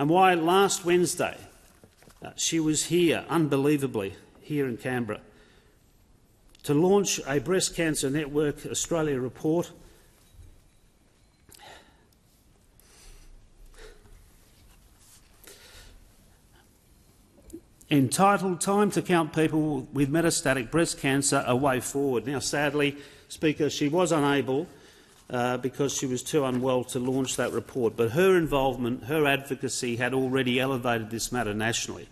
and why last Wednesday she was here, unbelievably, here in Canberra, to launch a Breast Cancer Network Australia report entitled "Time to Count People with Metastatic Breast Cancer, a Way Forward." Now, sadly, Speaker, she was unable because she was too unwell to launch that report, but her involvement, her advocacy had already elevated this matter nationally.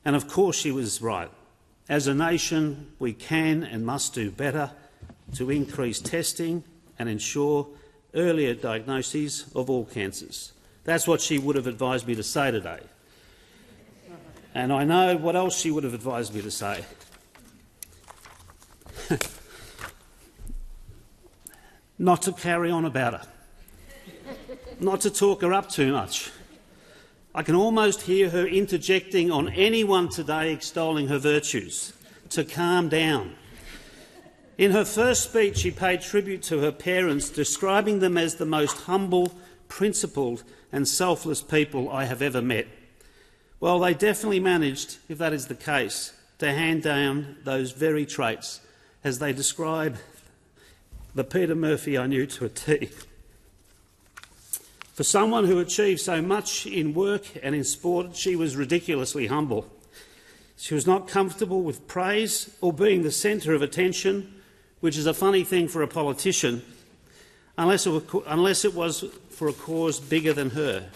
And of course she was right. As a nation, we can and must do better to increase testing and ensure earlier diagnoses of all cancers. That's what she would have advised me to say today. And I know what else she would have advised me to say. Not to carry on about her, not to talk her up too much. I can almost hear her interjecting on anyone today extolling her virtues, to calm down. In her first speech, she paid tribute to her parents, describing them as the most humble, principled and selfless people I have ever met. Well, they definitely managed, if that is the case, to hand down those very traits as they describe the Peta Murphy I knew to a T. For someone who achieved so much in work and in sport, she was ridiculously humble. She was not comfortable with praise or being the centre of attention, which is a funny thing for a politician, unless it was for a cause bigger than her.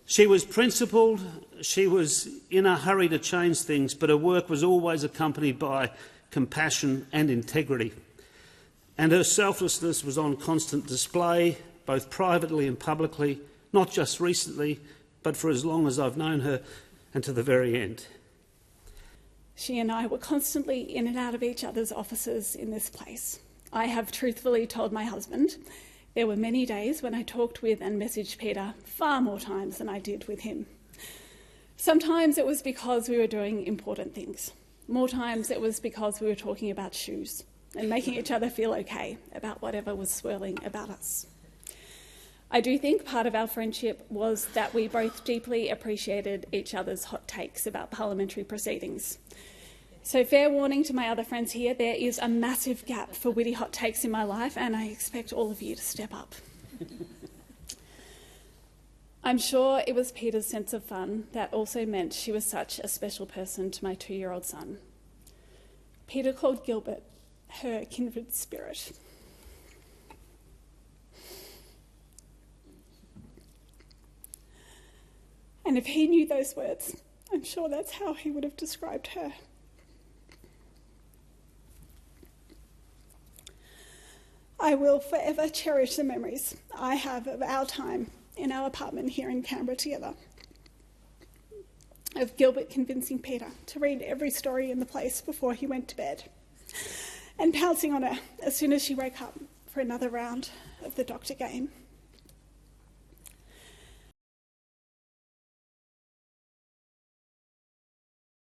She was principled, she was in a hurry to change things, but her work was always accompanied by compassion and integrity. And her selflessness was on constant display, both privately and publicly, not just recently, but for as long as I've known her and to the very end. She and I were constantly in and out of each other's offices in this place. I have truthfully told my husband there were many days when I talked with and messaged Peter far more times than I did with him. Sometimes it was because we were doing important things. More times it was because we were talking about shoes and making each other feel okay about whatever was swirling about us. I do think part of our friendship was that we both deeply appreciated each other's hot takes about parliamentary proceedings. So fair warning to my other friends here, there is a massive gap for witty hot takes in my life, and I expect all of you to step up. I'm sure it was Peter's sense of fun that also meant she was such a special person to my 2-year-old son. Peter called Gilbert her kindred spirit. And if he knew those words, I'm sure that's how he would have described her. I will forever cherish the memories I have of our time in our apartment here in Canberra together, of Gilbert convincing Peter to read every story in the place before he went to bed, and pouncing on her as soon as she woke up for another round of the doctor game.